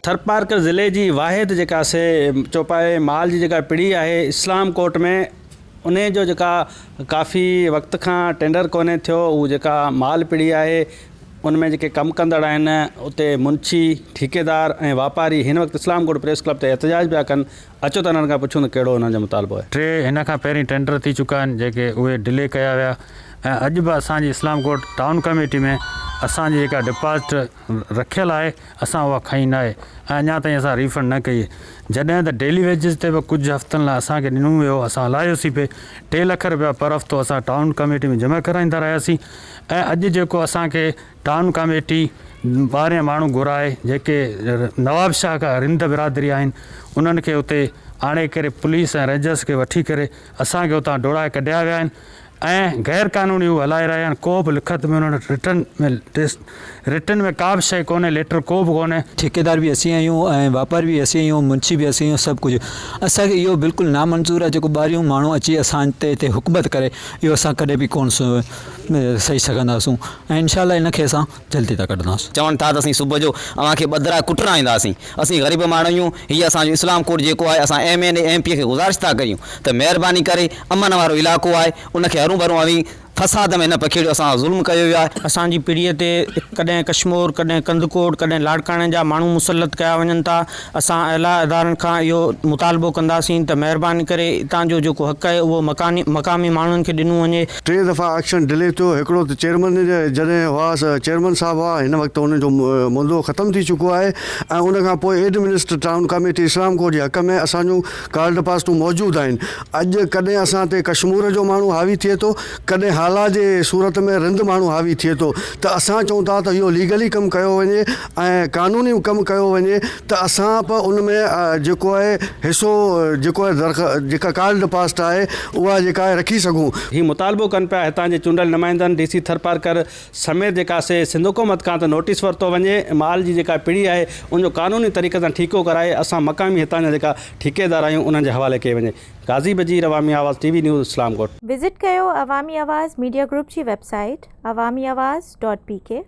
थरपारकर ज़िले की वाहिद जेका से चौपाए माल की जेका पिड़ी है इस्लाम कोट में उन जो जेका काफ़ी वक्त का टेंडर कोने थियो वो जेका माल पिड़ी है उनमें जेके कम कंदड़ आहिनि उते मुंशी ठेकेदार ऐं वापारी हिन वक्त इस्लाम कोट प्रेस क्लब ते एहतजाज पिया कनि। अचो त उन्हनि खां पुछूं त कहिड़ो उन्हनि जो मुतालबो आहे। 3 हिन खां पहिरीं टेंडर थी चुका आहिनि जेके उहे डिले कया विया ऐं अॼु बि असांजी इस्लाम कोट टाउन कमेटी में असांजी जेका डिपॉजिट रखियल आहे असां उहा खई न आहे ऐं अञा ताईं असां रिफंड न कई। जॾहिं त डेली वेजिस ते बि कुझु हफ़्तनि लाइ असांखे ॾिनो वियो, असां हलायोसीं पे 3 लख रुपया पर हफ़्तो असां टाउन कमेटी में जमा कराईंदा रहियासीं ऐं अॼु जेको असांखे टाउन कमेटी 12 माण्हू घुराए जेके नवाब शाह खां रिंद बिरादरी आहिनि उन्हनि खे उते आणे करे पुलिस ऐं रेंजर्स खे वठी करे असांखे उतां डोड़ाए कढिया विया आहिनि ऐं गैर कानूनी उहे हलाए रहिया आहिनि। को बि लिखत में उन्होंने रिटर्न में का बि शइ कोन्हे, लेटर को बि कोन्हे। ठेकेदार भी असीं आहियूं ऐं वापारी भी असीं आहियूं, मुंशी भी असीं आहियूं, सभु कुझु असांखे इहो बिल्कुलु नामंज़ूर आहे जेको ॿाहिरियों माण्हू अची असां ते हिते हुकूमत करे, इहो असां कॾहिं बि कोन सही सघंदासूं ऐं इनशाला इनखे असां जल्दी था कढंदासीं। चवनि था त असीं सुबुह जो अव्हांखे ॿधरा कुटराईंदासीं, असीं ग़रीब माण्हू आहियूं, हीअ असांजो इस्लाम कोट जेको आहे असां MN MP खे गुज़ारिश था करियूं त महिरबानी करे अमन वारो इलाइक़ो आहे उनखे हरू भरू हवी फसाद में न पखेड़ियो, असां ज़ुल्म कयो वियो आहे। असांजी पीढ़ीअ ते कॾहिं कश्मीर कॾहिं कंदकोट कॾहिं लाड़काणे जा माण्हू मुसलत कया वञनि था। असां अला इदारनि खां इहो मुतालबो कंदासीं त महिरबानी करे हितां जो जेको हक़ आहे उहो मक़ामी माण्हुनि खे ॾिनो वञे। 3 दफ़ा एक्शन डिले थियो। हिकिड़ो त चेयरमैन जॾहिं हुआ चेयरमैन साहब हुआ, हिन वक़्तु हुनजो मुंदो ख़तमु थी चुको आहे ऐं उनखां पोइ एडमिनिस्टर टाउन कमेटी इस्लाम कोट जे हक़ में असांजूं कार्ड पास्टूं मौजूदु आहिनि। अॼु कॾहिं असां ते कश्मीर जो माण्हू हावी थिए थो, कॾहिं हालात जे सूरत में रिंद माण्हू हावी थिए थो, त असां चऊं था त इहो लीगली कमु कयो वञे ऐं कानूनी कमु कयो वञे त असां बि उन में जेको आहे हिसो जेको आहे जेका कार्ड पास्ट आहे उहा जेका आहे रखी सघूं। ही मुतालबो कनि पिया हितां जे चूंडियल नुमाइंदनि DC थरपारकर समेत जेका से सिंध हुकूमत खां त नोटिस वरितो वञे, माल जी जेका पिड़ी आहे उनजो कानूनी तरीक़े सां ठीको कराए असां मक़ामी हितां जा जेका ठेकेदार आहियूं उन्हनि जे हवाले कए वञे। गाज़ी बजीर, अवामी आवाज़ TV न्यूज़, इस्लाम कोट। विज़िट कयो अवामी आवाज़ मीडिया ग्रुप जी वेबसाइट awamiawaz.pk।